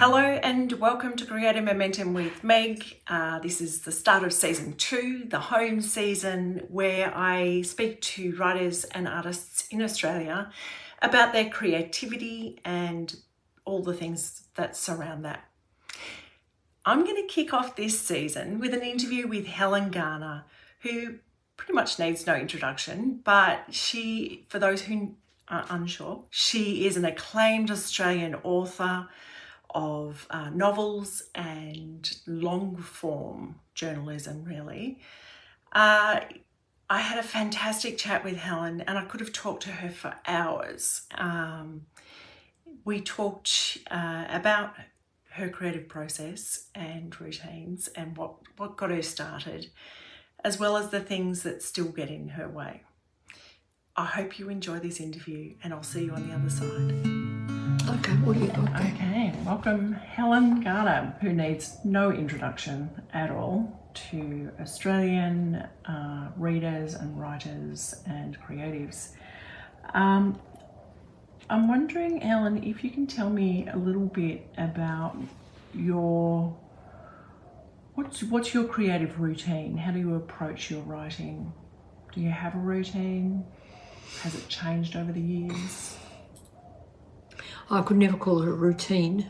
Hello and welcome to Creative Momentum with Meg. This is the start of season 2, the home season, where I speak to writers and artists in Australia about their creativity and all the things that surround that. I'm going to kick off this season with an interview with Helen Garner, who pretty much needs no introduction, but she, for those who are unsure, she is an acclaimed Australian author of novels and long form journalism, really. I had a fantastic chat with Helen and I could have talked to her for hours. We talked about her creative process and routines and what got her started, as well as the things that still get in her way. I hope you enjoy this interview and I'll see you on the other side. Okay, what do you got there? Okay, welcome Helen Garner, who needs no introduction at all to Australian readers and writers and creatives. I'm wondering, Helen, if you can tell me a little bit about what's your creative routine? How do you approach your writing? Do you have a routine? Has it changed over the years? I could never call it a routine.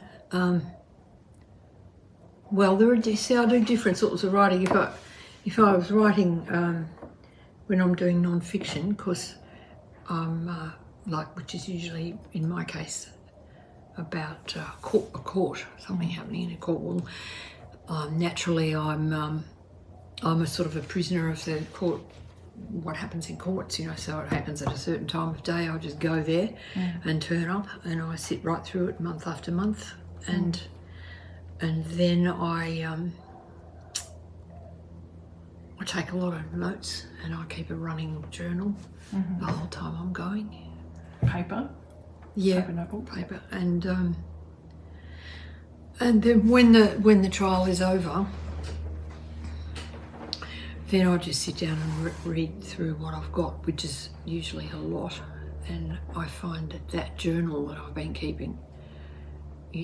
Well, I do different sorts of writing. If I was writing when I'm doing non-fiction, because I'm which is usually in my case about a court, something happening in a court. Well, naturally, I'm a sort of a prisoner of the court. What happens in courts, so it happens at a certain time of day. I just go there and turn up and I sit right through it month after month, and then I take a lot of notes and I keep a running journal the whole time I'm going. Paper? Yeah, paper notebook? Paper. And then when the trial is over, then I just sit down and read through what I've got, which is usually a lot. And I find that journal that I've been keeping,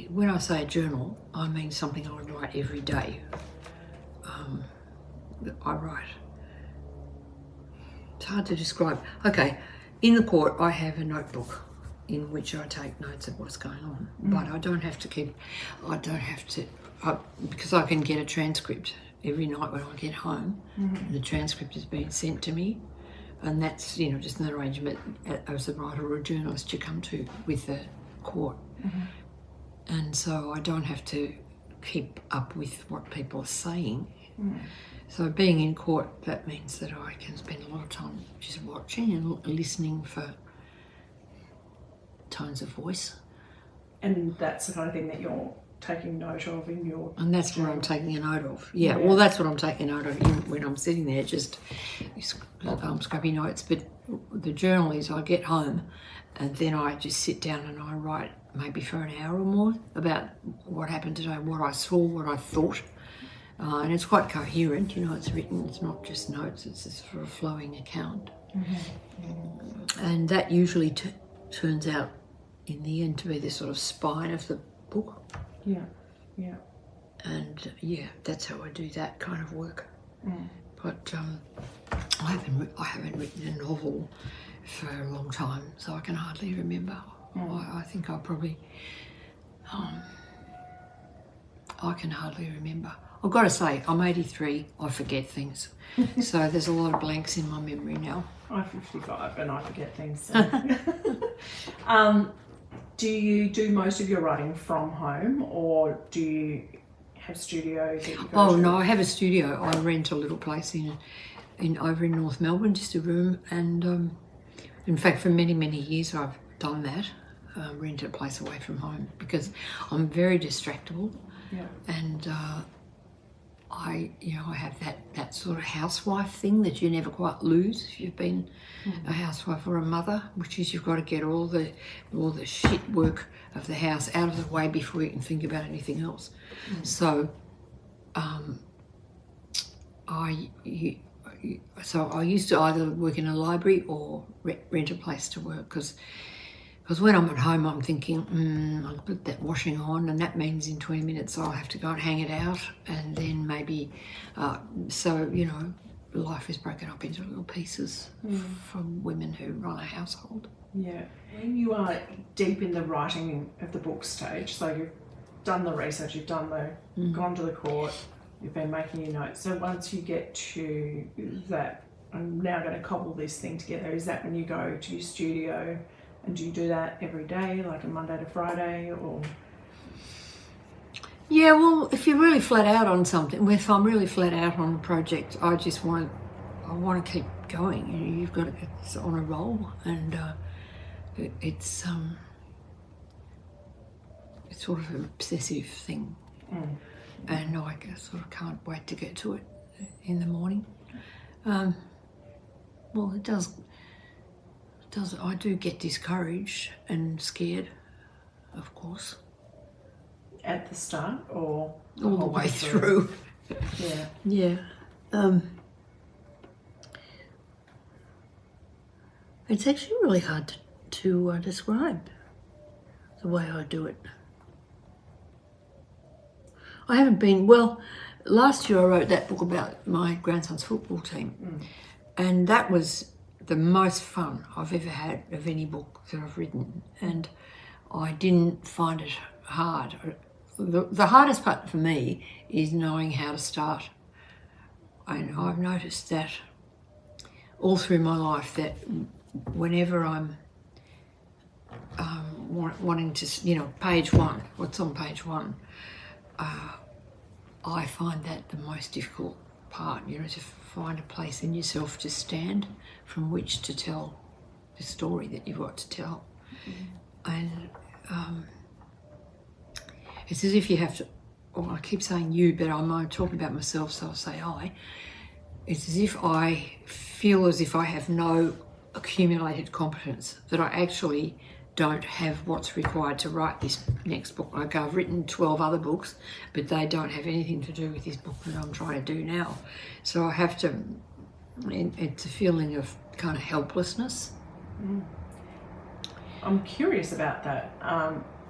when I say a journal, I mean something I write every day. I write. It's hard to describe. Okay, in the court I have a notebook in which I take notes of what's going on, but I don't have to, because I can get a transcript every night when I get home. The transcript is being sent to me, and that's just an arrangement as a writer or a journalist you come to with the court. And so I don't have to keep up with what people are saying. So being in court, that means that I can spend a lot of time just watching and listening for tones of voice. And that's the kind of thing that you're taking note of in your... And that's what I'm taking a note of. Yeah, well, that's what I'm taking note of when I'm sitting there, just scrappy notes. But the journal is I get home and then I just sit down and I write maybe for an hour or more about what happened today, what I saw, what I thought. And it's quite coherent, it's written, it's not just notes, it's a sort of flowing account. And that usually turns out in the end to be the sort of spine of the book. Yeah. And that's how I do that kind of work. But I haven't written a novel for a long time, so I can hardly remember. I think I probably I can hardly remember. I've got to say, I'm 83. I forget things, so there's a lot of blanks in my memory now. I'm 55 and I forget things. Do you do most of your writing from home, or do you have studios that you go to? No, I have a studio. I rent a little place over in North Melbourne, just a room, and in fact for many years I've done that, rent a place away from home, because I'm very distractible. And I have that sort of housewife thing that you never quite lose if you've been a housewife or a mother, which is you've got to get all the shit work of the house out of the way before you can think about anything else. So I used to either work in a library or rent a place to work, because Because when I'm at home, I'm thinking, I'll put that washing on, and that means in 20 minutes I'll have to go and hang it out, and then maybe, so, you know, life is broken up into little pieces from women who run a household. Yeah. When you are deep in the writing of the book stage, so you've done the research, you've done gone to the court, you've been making your notes. So once you get to that, I'm now going to cobble this thing together, is that when you go to your studio? And do you do that every day, like a Monday to Friday, or? Yeah, well, if you're really flat out on something, if I'm really flat out on a project, I want to keep going. You know, you've got to, it's on a roll, and it's sort of an obsessive thing, and I sort of can't wait to get to it in the morning. Well, it does. I do get discouraged and scared, of course. At the start, or all the way through? Yeah. Yeah. It's actually really hard to describe the way I do it. I haven't been, well, last year I wrote that book about my grandson's football team, and that was the most fun I've ever had of any book that I've written, and I didn't find it hard. The hardest part for me is knowing how to start, and I've noticed that all through my life, that whenever I'm wanting to, you know, page one, what's on page one, I find that the most difficult part, you know, to find a place in yourself to stand from which to tell the story that you've got to tell. And it's as if you have to, well, I keep saying you, but I'm talking about myself, so I'll say I. It's as if I feel as if I have no accumulated competence, that I actually don't have what's required to write this next book. Like, I've written 12 other books, but they don't have anything to do with this book that I'm trying to do now. So I have to, it's a feeling of kind of helplessness. I'm curious about that,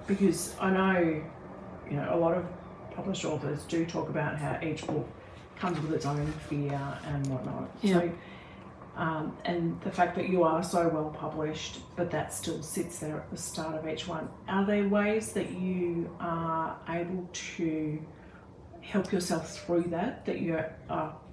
because I know, you know, a lot of published authors do talk about how each book comes with its own fear and whatnot. Yeah. So, and the fact that you are so well published, but that still sits there at the start of each one. Are there ways that you are able to help yourself through that? That you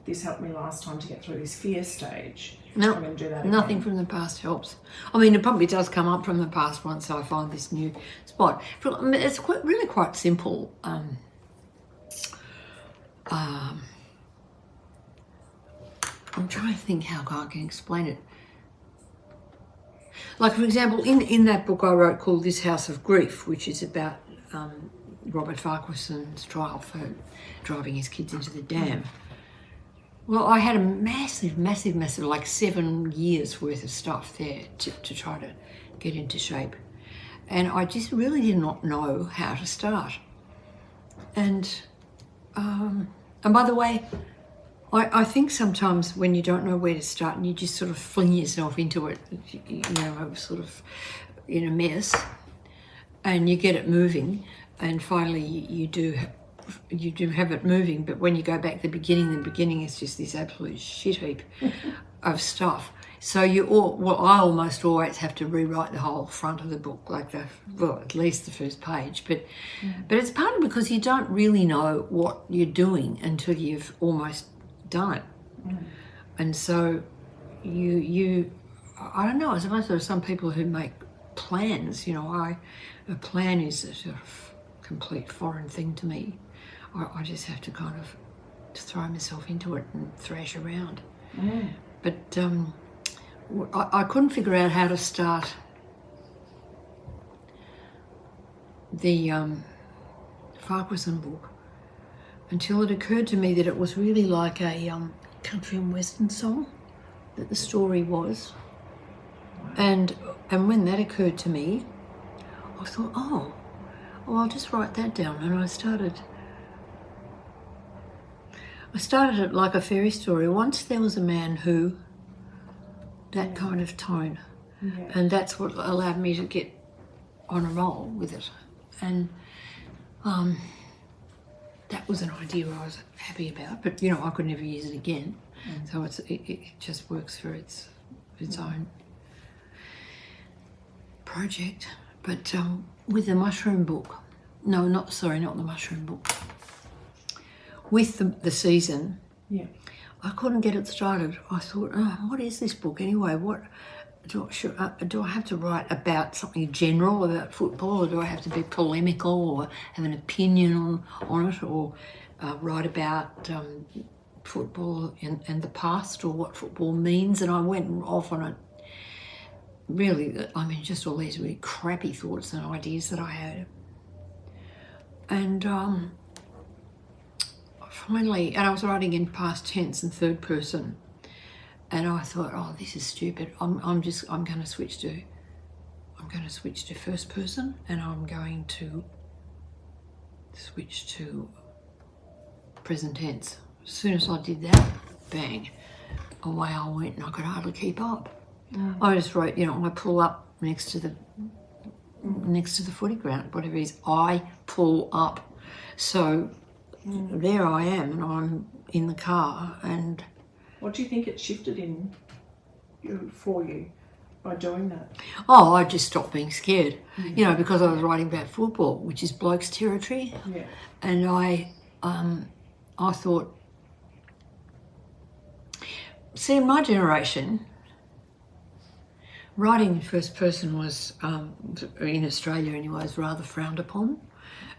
this helped me last time to get through this fear stage. No, I'm going to do that again. Nothing from the past helps. I mean, it probably does come up from the past once I find this new spot. It's really quite simple. I'm trying to think how I can explain it. Like, for example, in that book I wrote called This House of Grief, which is about Robert Farquharson's trial for driving his kids into the dam. Well, I had a massive, like 7 years worth of stuff there to try to get into shape. And I just really did not know how to start. And by the way, I think sometimes when you don't know where to start and you just sort of fling yourself into it, you know, sort of in a mess, and you get it moving, and finally you do have it moving, but when you go back to the beginning is just this absolute shit heap of stuff. So I almost always have to rewrite the whole front of the book, like at least the first page. But it's partly because you don't really know what you're doing until you've almost done it. And so I don't know, I suppose there are some people who make plans, you know. A plan is a sort of complete foreign thing to me. I just have to kind of throw myself into it and thrash around. But I couldn't figure out how to start the Farquharson book until it occurred to me that it was really like a country and western song, that the story was. And when that occurred to me, I thought, oh, well, I'll just write that down. And I started it like a fairy story. Once there was a man who, that kind of tone. Yeah. And that's what allowed me to get on a roll with it, and that was an idea I was happy about. But I could never use it again, so it just works for its own project. But with the mushroom book, not the mushroom book. With the season, I couldn't get it started. I thought, what is this book anyway? What do I have to write about something general about football, or do I have to be polemical or have an opinion on it, or write about football and the past, or what football means? And I went off on it. Really, just all these really crappy thoughts and ideas that I had. And finally, I was writing in past tense and third person, and I thought, oh, this is stupid. I'm going to switch to first person, and I'm going to switch to present tense. As soon as I did that, bang, away I went, and I could hardly keep up. I just wrote, I pull up next to the footy ground, whatever it is, I pull up. So there I am, and I'm in the car. And what do you think it shifted for you by doing that? Oh, I just stopped being scared, because I was writing about football, which is blokes' territory. Yeah. And I thought, see, in my generation, writing in first person was, in Australia anyway, was rather frowned upon.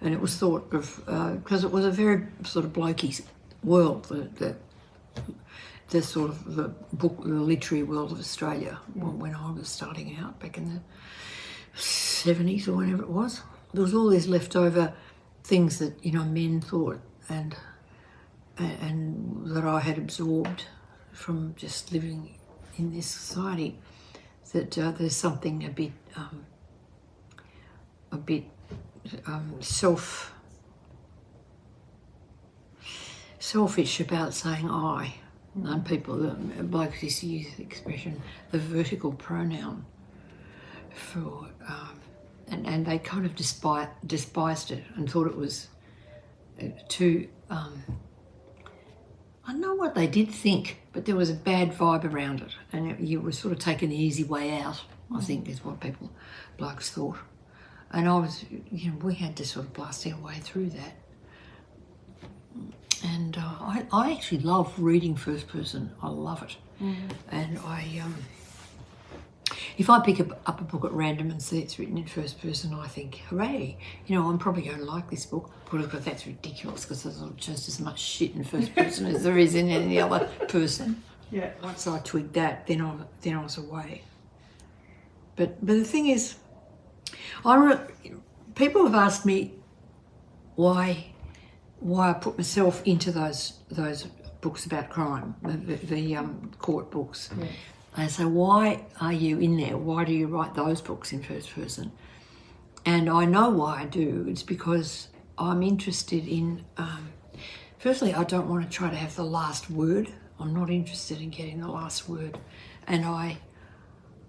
And it was thought of, because it was a very sort of blokey world, the sort of the literary world of Australia when I was starting out back in the 70s or whenever it was. There was all these leftover things that, men thought and that I had absorbed from just living in this society, that there's something a bit selfish about saying I. And people, blokes used to use the expression, the vertical pronoun, for, and they kind of despised it and thought it was too, I don't know what they did think, but there was a bad vibe around it, and you were sort of taking the easy way out, I think, is what blokes thought. And I was, we had to sort of blast our way through that. And I actually love reading first person. I love it. And if I pick up a book at random and see it's written in first person, I think, hooray, I'm probably going to like this book. But that's ridiculous, because there's just as much shit in first person as there is in any other person. Yeah. Once I twigged that, then I was away. But the thing is, people have asked me why I put myself into those books about crime, the court books. Yeah. And so why are you in there? Why do you write those books in first person? And I know why I do. It's because I'm interested in, firstly, I don't want to try to have the last word. I'm not interested in getting the last word. And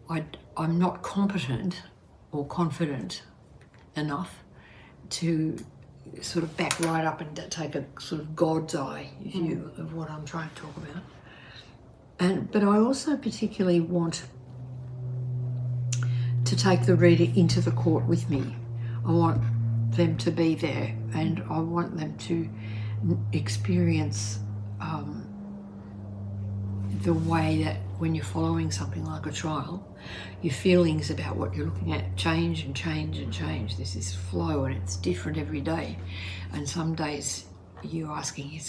I'm not competent or confident enough to sort of back right up and take a sort of God's eye view of what I'm trying to talk about. But I also particularly want to take the reader into the court with me. I want them to be there, and I want them to experience the way that when you're following something like a trial, your feelings about what you're looking at change and change and change. There's this flow, and it's different every day. And some days you're asking, you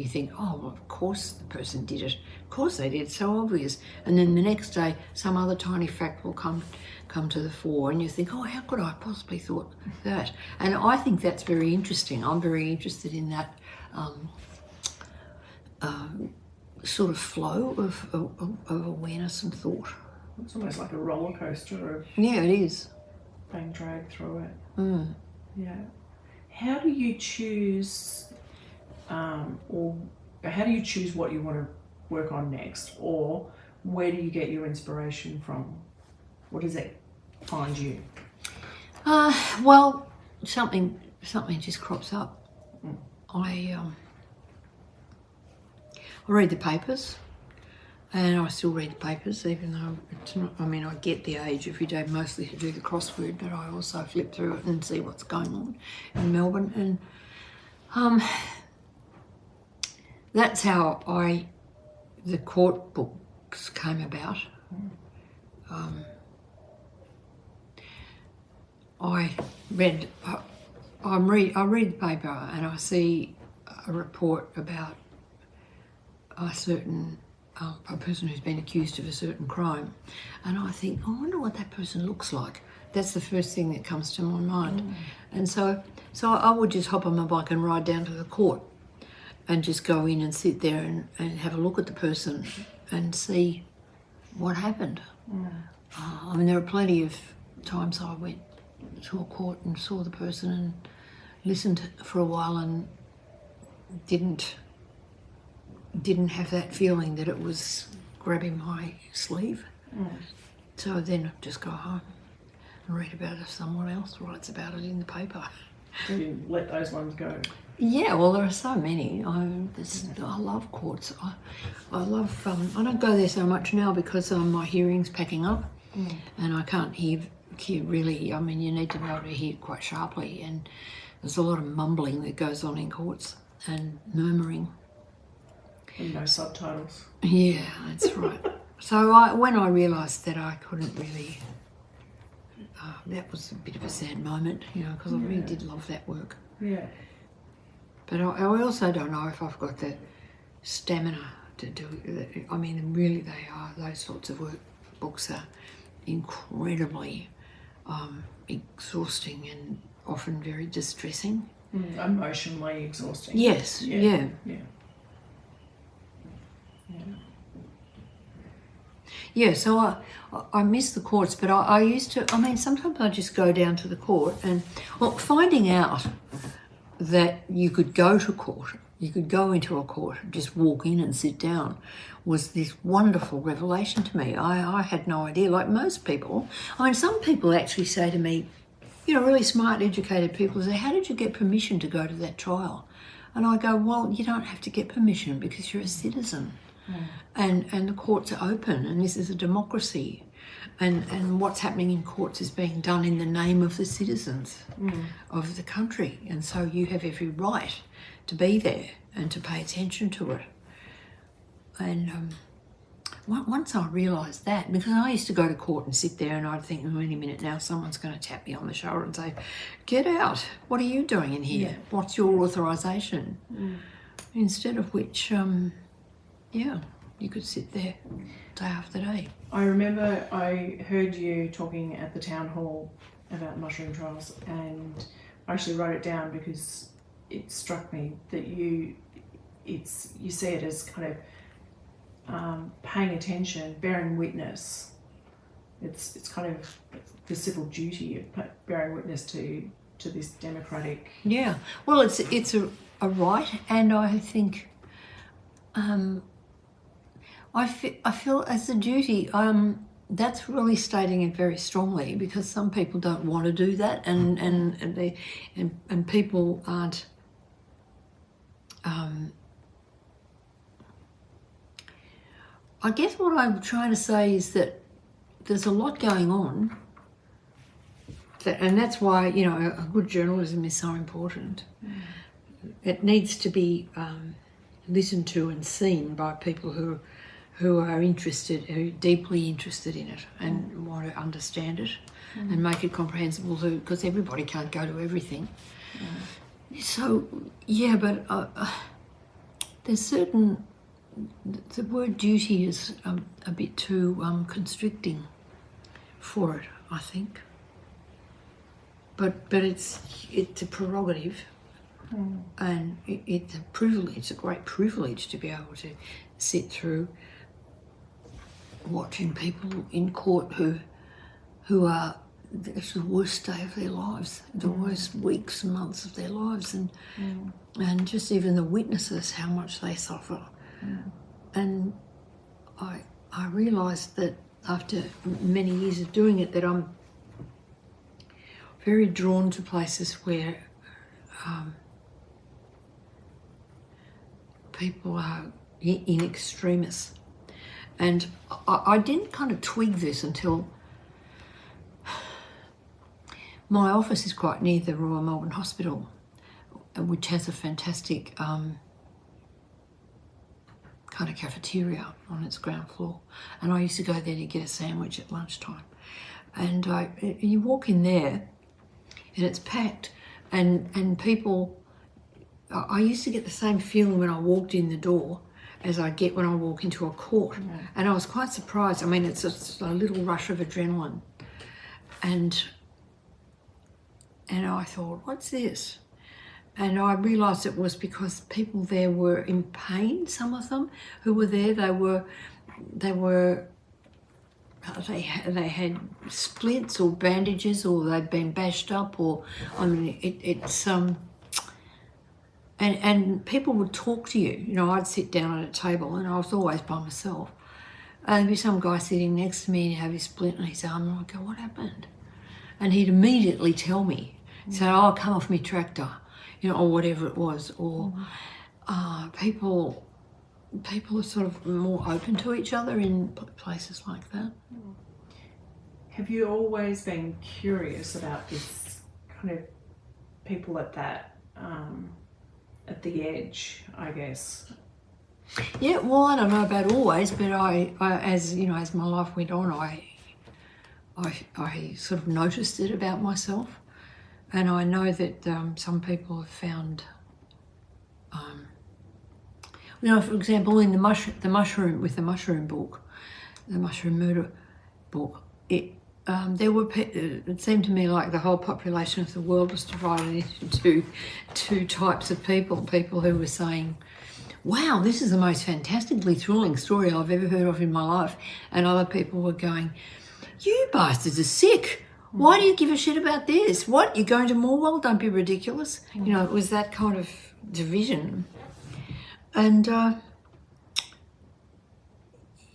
think, oh, well, of course the person did it. Of course they did, it's so obvious. And then the next day, some other tiny fact will come to the fore, and you think, oh, how could I possibly thought that? And I think that's very interesting. I'm very interested in that sort of flow of awareness and thought. It's almost like a roller coaster of... Yeah, it is. Being dragged through it. Yeah. How do you choose, or how do you choose what you want to work on next, or where do you get your inspiration from? What does it find you? Well, something just crops up. I read the papers, and I still read the papers, even though it's not. I mean, I get the age every day mostly to do the crossword, but I also flip through it and see what's going on in Melbourne, and that's how the court books came about. I read the paper and I see a report about a certain a person who's been accused of a certain crime, and I think, I wonder what that person looks like. That's the first thing that comes to my mind. And so I would just hop on my bike and ride down to the court and just go in and sit there and have a look at the person and see what happened. I mean, there are plenty of times I went to a court and saw the person and listened for a while and didn't have that feeling that it was grabbing my sleeve. So then I'd just go home and read about it if someone else writes about it in the paper. So you let those ones go? Yeah, well, there are so many. I love courts. I love. I don't go there so much now because my hearing's packing up, and I can't hear really. I mean, you need to be able to hear quite sharply, and there's a lot of mumbling that goes on in courts and murmuring. And no subtitles. Yeah, that's right. So when I realised that I couldn't really, that was a bit of a sad moment, because I really did love that work. Yeah. But I also don't know if I've got the stamina to do it. I mean, really, they are. Those sorts of books are incredibly exhausting and often very distressing. Emotionally exhausting. Yes, yeah. Yeah, so I miss the courts, but I used to, I mean, sometimes I just go down to the court and, finding out that you could go to court, you could go into a court, just walk in and sit down, was this wonderful revelation to me. I had no idea, like most people. I mean, some people actually say to me, really smart, educated people say, how did you get permission to go to that trial? And I go, well, you don't have to get permission because you're a citizen. And the courts are open, and this is a democracy, and what's happening in courts is being done in the name of the citizens of the country, and so you have every right to be there and to pay attention to it. And once I realised that, because I used to go to court and sit there and I'd think, any minute now someone's going to tap me on the shoulder and say, get out, what are you doing in here? What's your authorisation? Instead of which you could sit there day after day. I remember I heard you talking at the town hall about mushroom trials, and I actually wrote it down because it struck me that you see it as kind of paying attention, bearing witness. It's kind of the civil duty of bearing witness to this democratic. Yeah, well, it's a right, and I think. I feel as a duty, that's really stating it very strongly, because some people don't want to do that, and people aren't. I guess what I'm trying to say is that there's a lot going on, and that's why a good journalism is so important. It needs to be listened to and seen by people who are interested, who are deeply interested in it and want to understand it and make it comprehensible too, because everybody can't go to everything. So, but there's the word duty is a bit too constricting for it, I think. But it's a prerogative, and it's a privilege, a great privilege to be able to sit through watching people in court who are, it's the worst day of their lives, the worst weeks and months of their lives, and just even the witnesses, how much they suffer. And I realised that after many years of doing it, that I'm very drawn to places where people are in extremis. And I didn't kind of twig this until my office is quite near the Royal Melbourne Hospital, which has a fantastic kind of cafeteria on its ground floor. And I used to go there to get a sandwich at lunchtime. And you walk in there and it's packed, and people, I used to get the same feeling when I walked in the door as I get when I walk into a court. Mm. And I was quite surprised. I mean, it's a little rush of adrenaline. And I thought, what's this? And I realised it was because people there were in pain, some of them who were there. They had splints or bandages, or they'd been bashed up, or, I mean, it's and people would talk to you. You know, I'd sit down at a table and I was always by myself. And there'd be some guy sitting next to me and he'd have his splint on his arm, and I'd go, what happened? And he'd immediately tell me. So, oh, come off me tractor, you know, or whatever it was. Or people are sort of more open to each other in places like that. Have you always been curious about this kind of people at that, at the edge, I guess? Yeah, well, I don't know about always, but I as you know, as my life went on, I sort of noticed it about myself, and I know that some people have found, you know, for example, in the mushroom book, the mushroom murder book, it seemed to me like the whole population of the world was divided into two types of people who were saying, wow, this is the most fantastically thrilling story I've ever heard of in my life, and other people were going, you bastards are sick. Why do you give a shit about this? What, you're going to Morwell? Don't be ridiculous. You know, it was that kind of division. And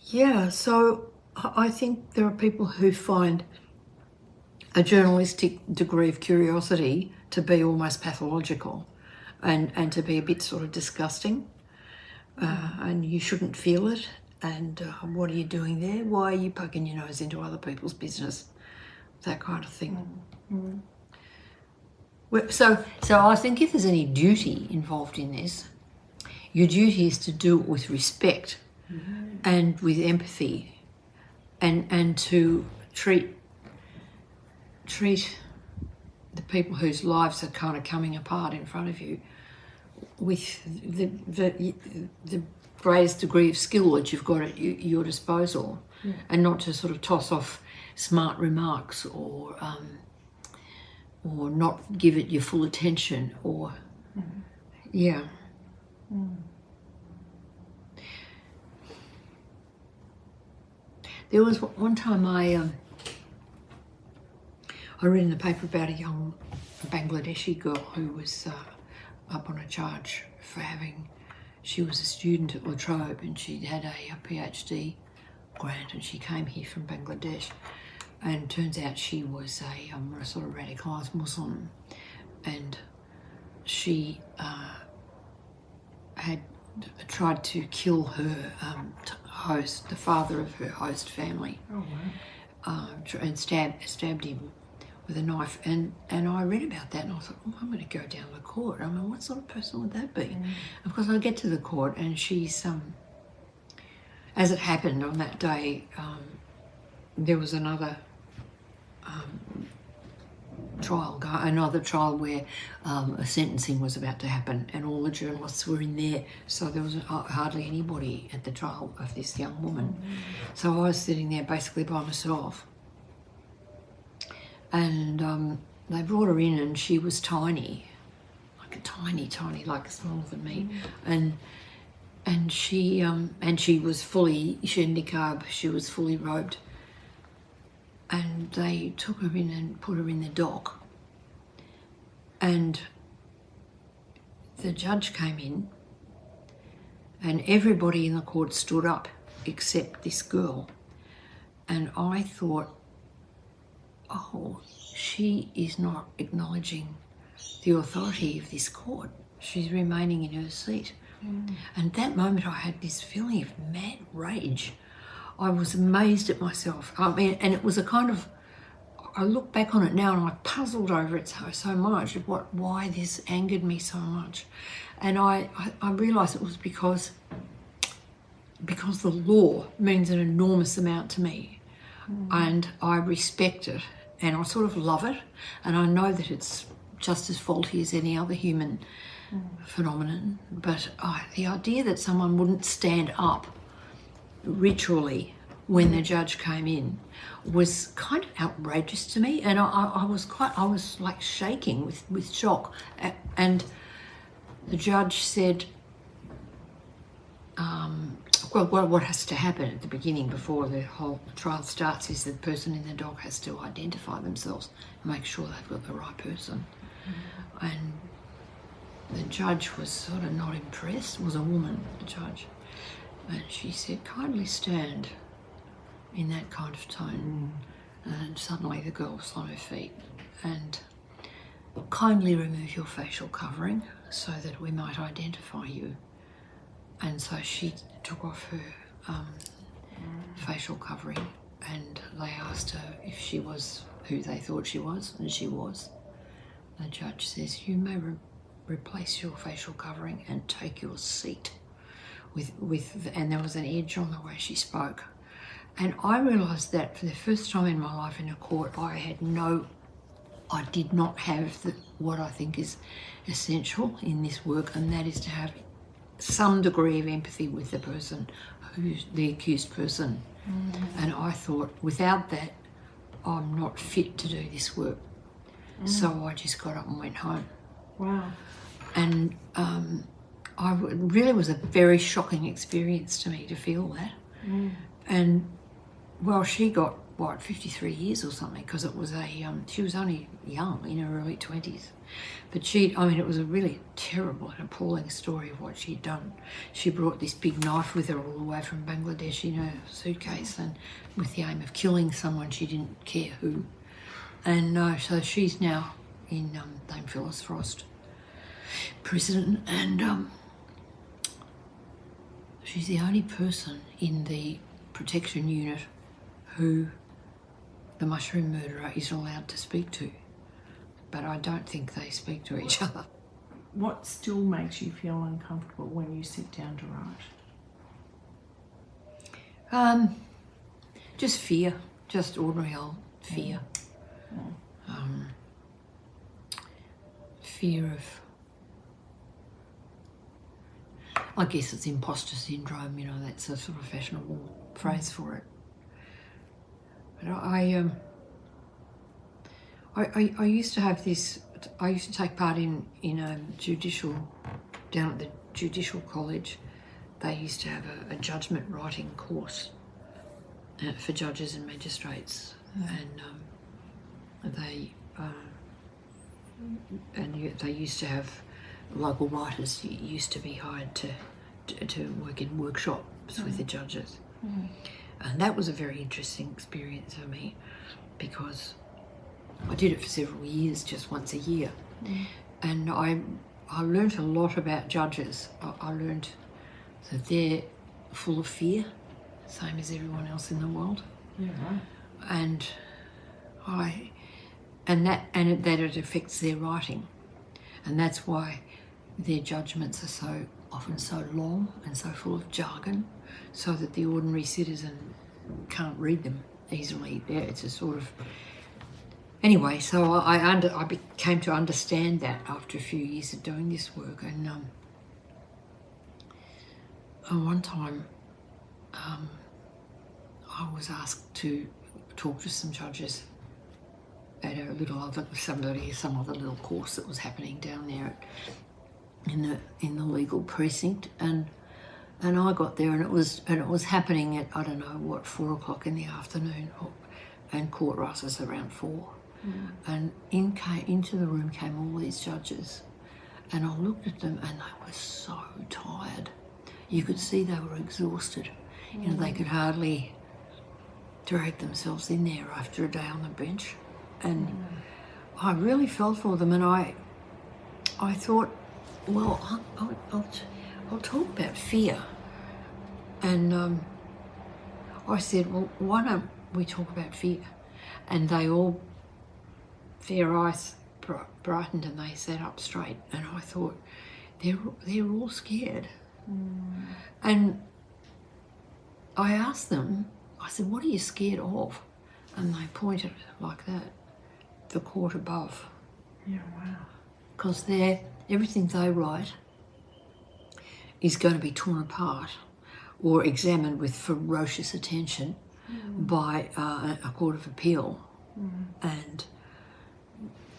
yeah, so I think there are people who find a journalistic degree of curiosity to be almost pathological and to be a bit sort of disgusting. And you shouldn't feel it. And what are you doing there? Why are you poking your nose into other people's business? That kind of thing. Mm-hmm. So I think if there's any duty involved in this, your duty is to do it with respect and with empathy, and to treat the people whose lives are kind of coming apart in front of you with the greatest degree of skill that you've got at your disposal, and not to sort of toss off smart remarks or not give it your full attention, or There was one time I read in the paper about a young Bangladeshi girl who was up on a charge for she was a student at La Trobe, and she'd had a PhD grant, and she came here from Bangladesh, and turns out she was a sort of radicalised Muslim, and she had tried to kill her host, the father of her host family. Oh, wow. And stabbed him with a knife, and I read about that, and I thought, I'm going to go down to court. I mean, what sort of person would that be? Of course, I get to the court, and she's, as it happened on that day, there was another trial where a sentencing was about to happen, and all the journalists were in there, so there was hardly anybody at the trial of this young woman. So I was sitting there basically by myself, and they brought her in, and she was tiny, like smaller than me, and she was fully, she had niqab, she was fully robed. And they took her in and put her in the dock. And the judge came in, and everybody in the court stood up except this girl. And I thought, oh, she is not acknowledging the authority of this court. She's remaining in her seat. And at that moment I had this feeling of mad rage. I was amazed at myself. I mean, and it was a kind of, I look back on it now and I puzzled over it so much, why this angered me so much. And I realised it was because the law means an enormous amount to me. And I respect it and I sort of love it, and I know that it's just as faulty as any other human phenomenon, but the idea that someone wouldn't stand up ritually when the judge came in was kind of outrageous to me, and I was like shaking with shock. And the judge said, well, what has to happen at the beginning before the whole trial starts is that the person in the dock has to identify themselves and make sure they've got the right person. And the judge was sort of not impressed. It was a woman, the judge. And she said, kindly stand, in that kind of tone. And suddenly the girl was on her feet. And kindly remove your facial covering so that we might identify you. And so she took off her facial covering, and they asked her if she was who they thought she was, and she was. The judge says, you may replace your facial covering and take your seat. And there was an edge on the way she spoke. And I realised that for the first time in my life in a court, I did not have what I think is essential in this work, and that is to have some degree of empathy with the person, who's the accused person. And I thought, without that, I'm not fit to do this work. So I just got up and went home. Wow. And it really was a very shocking experience to me to feel that. And well, she got 53 years or something, because it was she was only young, in her early 20s. But it was a really terrible and appalling story of what she'd done. She brought this big knife with her all the way from Bangladesh in her suitcase, and with the aim of killing someone, she didn't care who. And so she's now in Dame Phyllis Frost prison, and she's the only person in the protection unit who the mushroom murderer is allowed to speak to. But I don't think they speak to each other. What still makes you feel uncomfortable when you sit down to write? Just fear, just ordinary old fear. Fear of, I guess it's imposter syndrome, that's a sort of fashionable phrase for it. But I used to have this, I used to take part in down at the Judicial College, they used to have a judgment writing course for judges and magistrates. And they used to have local writers used to be hired to work in workshops with the judges. And that was a very interesting experience for me, because I did it for several years, just once a year. And I learnt a lot about judges. I learnt that they're full of fear, same as everyone else in the world. Yeah, right. And that it affects their writing. And that's why their judgments are so often so long and so full of jargon, so that the ordinary citizen can't read them easily. It's a sort of... Anyway, so I came to understand that after a few years of doing this work. And one time I was asked to talk to some judges at some other little course that was happening down there in the legal precinct, and I got there, and it was happening at 4 o'clock in the afternoon, and court rises around 4. And into the room came all these judges, and I looked at them and they were so tired. You could see they were exhausted. They could hardly drag themselves in there after a day on the bench. And I really felt for them, and I thought, well, I'll talk about fear. And I said, well, why don't we talk about fear? And they all, their eyes brightened and they sat up straight. And I thought, they're all scared. And I asked them, I said, what are you scared of? And they pointed like that, the court above. Yeah, wow. Because everything they write is going to be torn apart or examined with ferocious attention by a court of appeal. And,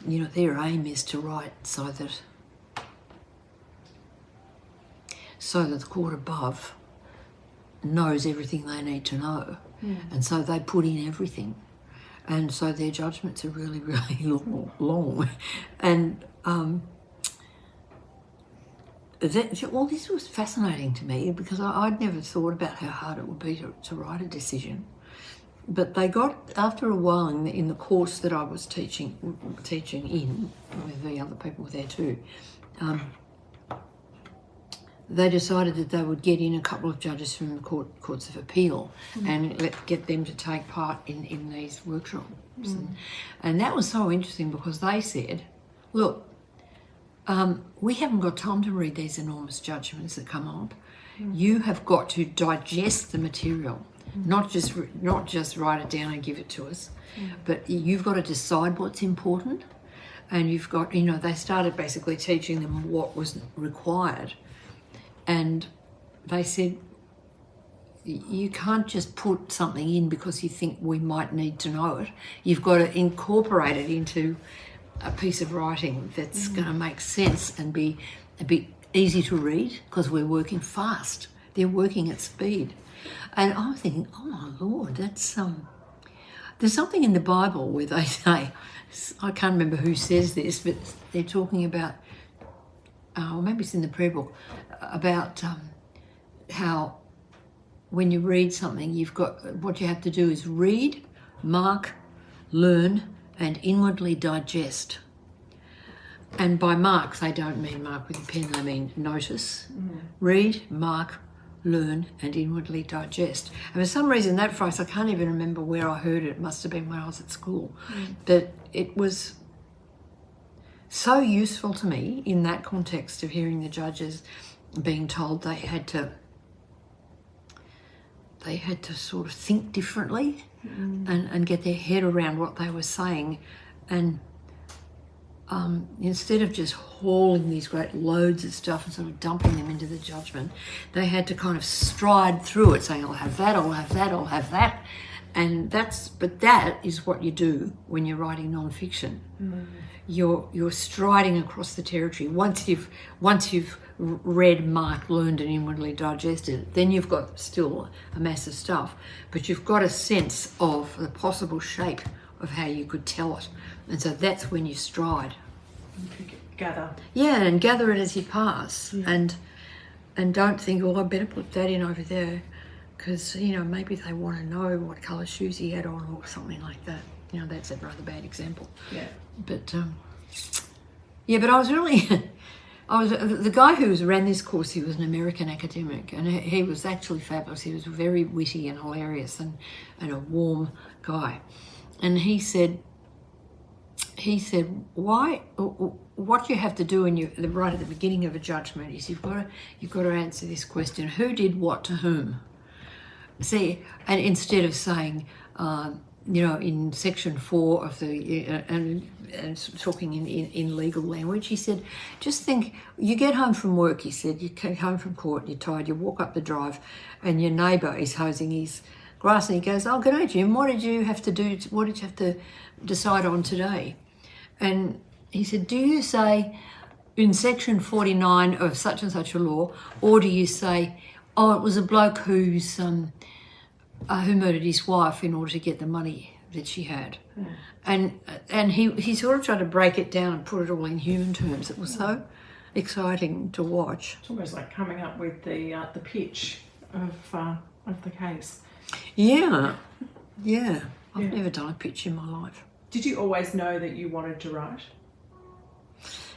you know, their aim is to write so that the court above knows everything they need to know. And so they put in everything. And so their judgments are really, really long. And this was fascinating to me because I'd never thought about how hard it would be to write a decision. But they got, after a while in the course that I was teaching in, with the other people there too, they decided that they would get in a couple of judges from the courts of appeal and get them to take part in these workshops. And that was so interesting because they said, look, we haven't got time to read these enormous judgments that come up. You have got to digest the material, not just write it down and give it to us, but you've got to decide what's important. And you've got, you know, they started basically teaching them what was required. And they said, you can't just put something in because you think we might need to know it. You've got to incorporate it into a piece of writing that's going to make sense and be a bit easy to read because we're working fast. They're working at speed. And I'm thinking, oh my Lord, that's there's something in the Bible where they say, I can't remember who says this, but they're talking about, or maybe it's in the prayer book, about how when you read something, what you have to do is read, mark, learn, and inwardly digest. And by mark, they don't mean mark with a pen, they mean notice. Read, mark, learn, and inwardly digest. And for some reason, that phrase, I can't even remember where I heard it. It must have been when I was at school. But it was so useful to me in that context of hearing the judges being told they had to sort of think differently and get their head around what they were saying, and instead of just hauling these great loads of stuff and sort of dumping them into the judgment, they had to kind of stride through it, saying, I'll have that, I'll have that, I'll have that. And that is what you do when you're writing non-fiction. You're striding across the territory. Once you've read, marked, learned, and inwardly digested, then you've got still a mass of stuff, but you've got a sense of the possible shape of how you could tell it. And so that's when you stride. Gather. Yeah, and gather it as you pass. And don't think, I better put that in over there, because, maybe they want to know what colour shoes he had on or something like that. That's a rather bad example. Yeah. But, but I was really... the guy who ran this course, he was an American academic, and he was actually fabulous. He was very witty and hilarious and a warm guy. And he said, what you have to do right at the beginning of a judgment is you've got to answer this question: who did what to whom? See, and instead of saying, in section 4 of the and talking in legal language, he said, just think, you get home from work, he said, you come home from court, you're tired, you walk up the drive, and your neighbour is hosing his grass, and he goes, oh, good day, Jim, what did you have to do? What did you have to decide on today? And he said, do you say in section 49 of such and such a law, or do you say, oh, it was a bloke who murdered his wife in order to get the money that she had? And he sort of tried to break it down and put it all in human terms. It was so exciting to watch. It's almost like coming up with the pitch of the case. Yeah. I've never done a pitch in my life. Did you always know that you wanted to write?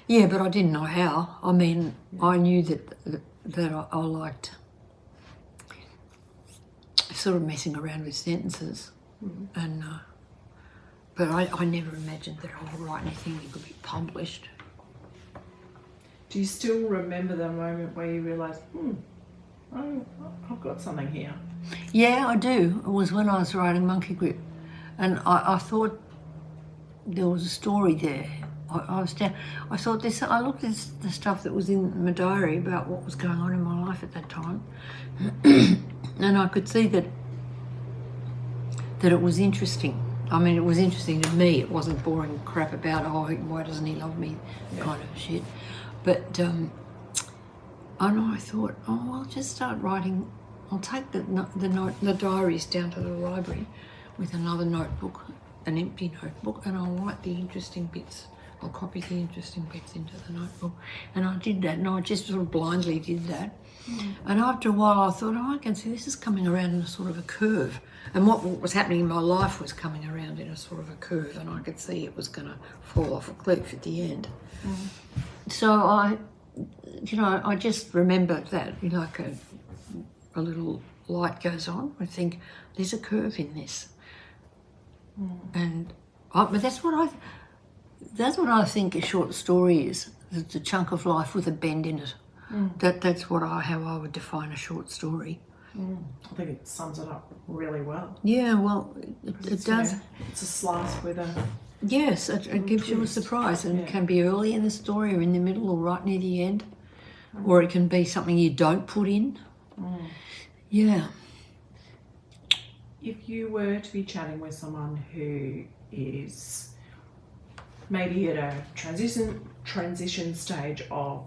Yeah, but I didn't know how. I mean, I knew that I liked sort of messing around with sentences, and but I never imagined that I would write anything that could be published. Do you still remember the moment where you realised, I've got something here? Yeah, I do. It was when I was writing Monkey Grip, and I thought there was a story there. I was down. I thought this. I looked at the stuff that was in my diary about what was going on in my life at that time, and I could see that it was interesting. I mean, it was interesting to me. It wasn't boring crap about, why doesn't he love me, kind of shit. But and I thought, I'll just start writing. I'll take the diaries down to the library with another notebook, an empty notebook, and I'll write the interesting bits. I'll copy the interesting bits into the notebook. And I did that, and I just sort of blindly did that. And after a while I thought, I can see this is coming around in a sort of a curve. And what was happening in my life was coming around in a sort of a curve, and I could see it was going to fall off a cliff at the end. So I just remember that, like a little light goes on. I think there's a curve in this. And but that's what I think a short story is. It's a chunk of life with a bend in it. That's how I would define a short story. I think it sums it up really well. Yeah, well, it does. It's a slice with a... Yes, it gives you a surprise, and it can be early in the story or in the middle or right near the end, or it can be something you don't put in. Yeah. If you were to be chatting with someone who is maybe at a transition stage of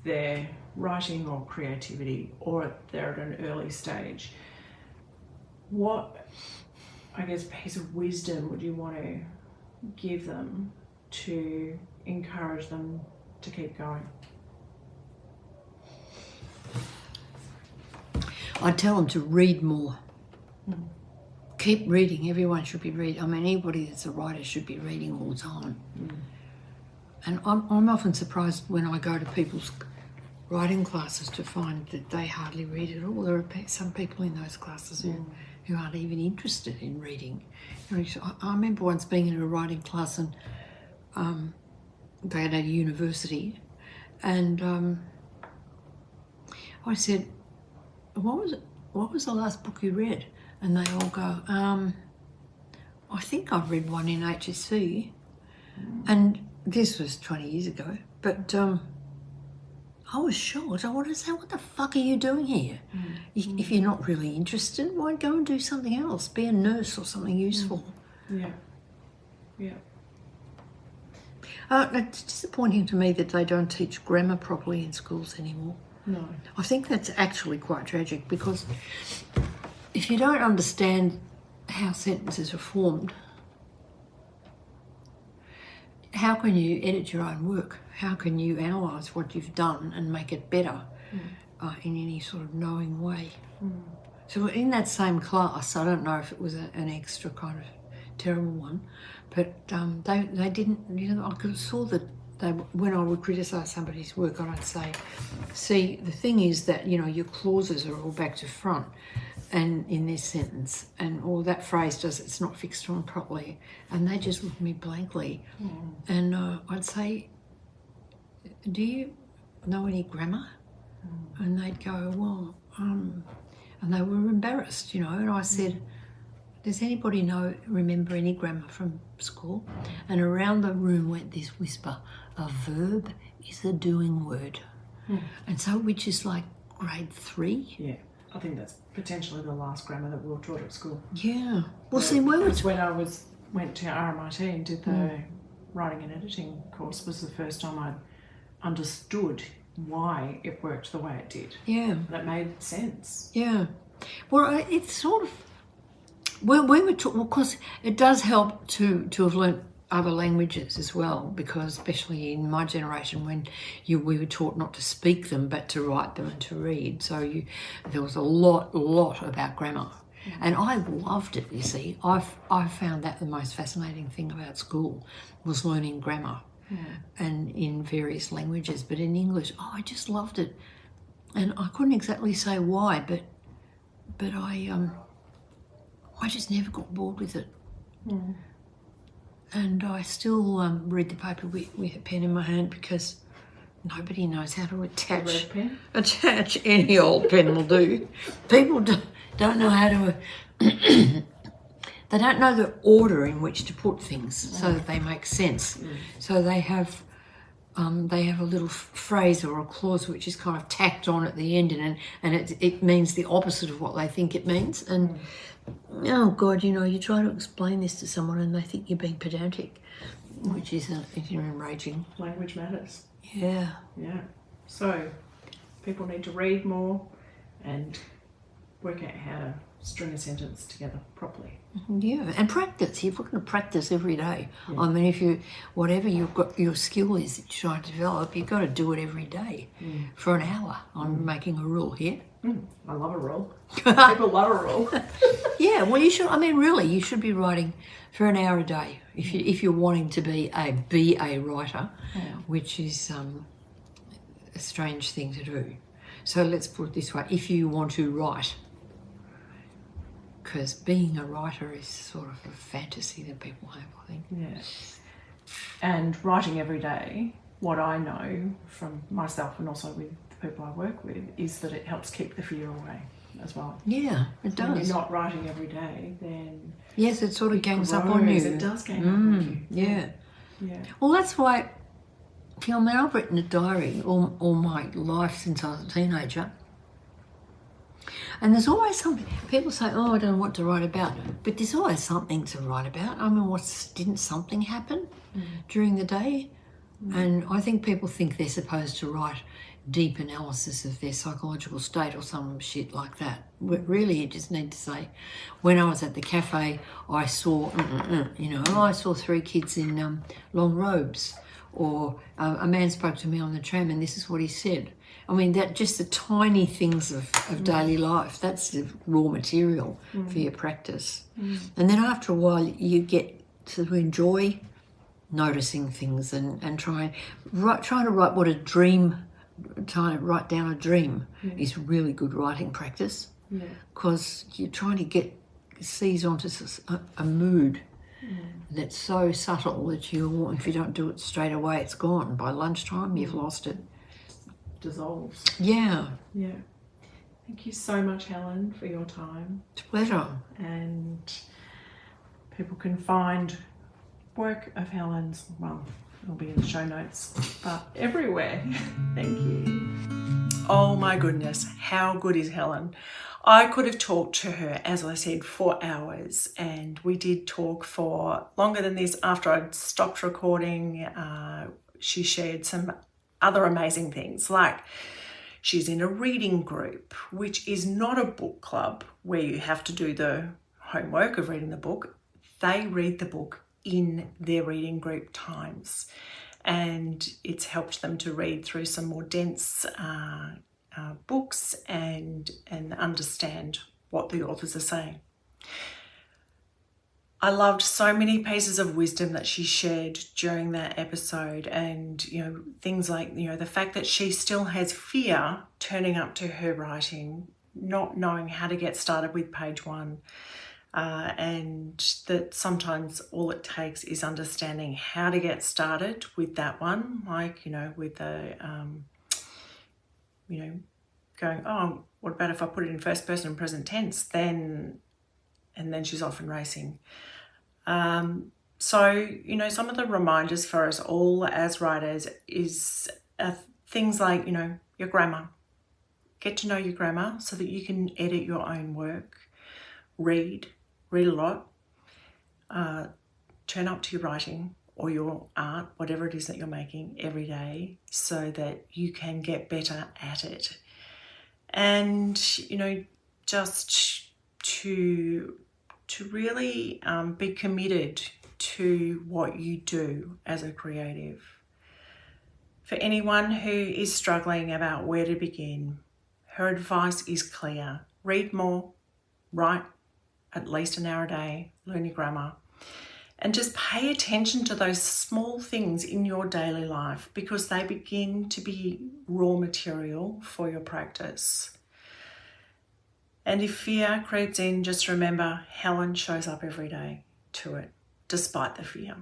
their writing or creativity, or they're at an early stage, what, I guess, piece of wisdom would you want to give them to encourage them to keep going? I'd tell them to read more. Keep reading. Everyone should be reading. I mean, anybody that's a writer should be reading all the time. And I'm often surprised when I go to people's writing classes to find that they hardly read at all. There are some people in those classes who aren't even interested in reading. I remember once being in a writing class, and they had at a university, and I said, what was the last book you read? And they all go, I think I've read one in HSC. And this was 20 years ago, but I was shocked. I wanted to say, what the fuck are you doing here? If you're not really interested, why go and do something else? Be a nurse or something useful. Yeah. It's disappointing to me that they don't teach grammar properly in schools anymore. No. I think that's actually quite tragic, because if you don't understand how sentences are formed, how can you edit your own work? How can you analyse what you've done and make it better in any sort of knowing way? So in that same class, I don't know if it was an extra kind of terrible one, but they didn't, I saw that when I would criticise somebody's work, I'd say, see, the thing is that, your clauses are all back to front, and in this sentence, or that phrase it's not fixed on properly, and they just looked at me blankly. And I'd say, do you know any grammar? And they'd go, well, and they were embarrassed, and I said, does anybody remember any grammar from school? And around the room went this whisper, a verb is a doing word. And so, which is like grade 3. Yeah, I think that's potentially the last grammar that we were taught at school. Yeah. Well, see, when I went to RMIT and did the writing and editing course, was the first time I understood why it worked the way it did. Yeah. That made sense. Yeah. Well, it's sort of, we were taught, of course, it does help to have learnt other languages as well, because especially in my generation, when we were taught not to speak them but to write them and to read, so there was a lot about grammar. And I loved it, you see. I found that the most fascinating thing about school was learning grammar and in various languages. But in English, I just loved it. And I couldn't exactly say why, but I just never got bored with it. And I still read the paper with a pen in my hand because nobody knows how to attach any old pen will do. People don't know how to. They don't know the order in which to put things so that they make sense. So they have a little phrase or a clause which is kind of tacked on at the end, and it means the opposite of what they think it means. And oh God, you try to explain this to someone and they think you're being pedantic, which is enraging. Language matters. Yeah. Yeah. So people need to read more and work out how to string a sentence together properly. Yeah, and practice. You've got to practice every day. Yeah. I mean, whatever your skill is that you're trying to develop, you've got to do it every day for an hour. I'm making a rule here. I love a rule. People love a rule. Yeah, well, you should. I mean, really, you should be writing for an hour a day if you're wanting to be a writer, which is a strange thing to do. So let's put it this way: if you want to write. Because being a writer is sort of a fantasy that people have, I think. Yeah. And writing every day, what I know from myself and also with the people I work with, is that it helps keep the fear away as well. Yeah, it does. When you're not writing every day, then... Yes, it sort of gangs up on you. It does gang up on you. Yeah. Yeah. Well, that's why, I mean, I've written a diary all my life since I was a teenager. And there's always something, people say, oh, I don't know what to write about, but there's always something to write about. I mean, didn't something happen during the day? And I think people think they're supposed to write deep analysis of their psychological state or some shit like that. But really, you just need to say, when I was at the cafe, I saw, I saw 3 kids in long robes, or a man spoke to me on the tram and this is what he said. I mean, that just the tiny things of daily life, that's the raw material for your practice. And then after a while, you get to enjoy noticing things and trying to write what a dream, trying to write down a dream is really good writing practice, because you're trying to seize onto a mood that's so subtle that if you don't do it straight away, it's gone. By lunchtime, you've lost it. Dissolves. Yeah. Yeah. Thank you so much, Helen, for your time. It's a pleasure. And people can find work of Helen's, well, it'll be in the show notes, but everywhere. Thank you. Oh my goodness, how good is Helen? I could have talked to her, as I said, for hours, and we did talk for longer than this. After I'd stopped recording, she shared some other amazing things, like she's in a reading group, which is not a book club where you have to do the homework of reading the book. They read the book in their reading group times, and it's helped them to read through some more dense books and understand what the authors are saying. I loved so many pieces of wisdom that she shared during that episode, and things like the fact that she still has fear turning up to her writing, not knowing how to get started with page 1, and that sometimes all it takes is understanding how to get started with that one, like with the going, oh, what about if I put it in first person and present tense, and then she's off and racing. So, some of the reminders for us all as writers is things like, your grammar. Get to know your grammar so that you can edit your own work. Read a lot. Turn up to your writing or your art, whatever it is that you're making every day, so that you can get better at it. And, just to really be committed to what you do as a creative. For anyone who is struggling about where to begin, her advice is clear. Read more, write at least an hour a day, learn your grammar. And just pay attention to those small things in your daily life because they begin to be raw material for your practice. And if fear creeps in, just remember Helen shows up every day to it, despite the fear.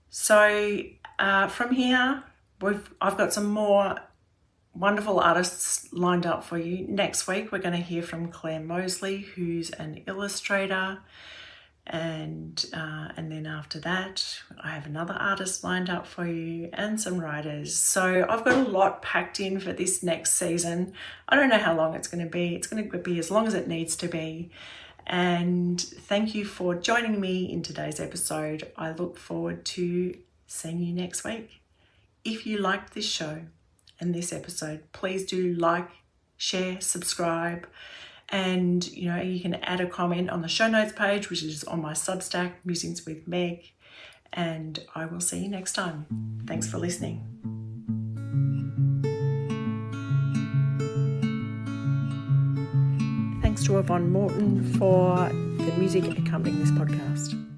So from here, I've got some more wonderful artists lined up for you. Next week, we're going to hear from Claire Mosley, who's an illustrator. And then after that, I have another artist lined up for you and some writers. So I've got a lot packed in for this next season. I don't know how long it's going to be. It's going to be as long as it needs to be. And thank you for joining me in today's episode. I look forward to seeing you next week. If you liked this show and this episode, please do like, share, subscribe. And, you can add a comment on the show notes page, which is on my Substack, Musings with Meg. And I will see you next time. Thanks for listening. Thanks to Yvonne Morton for the music accompanying this podcast.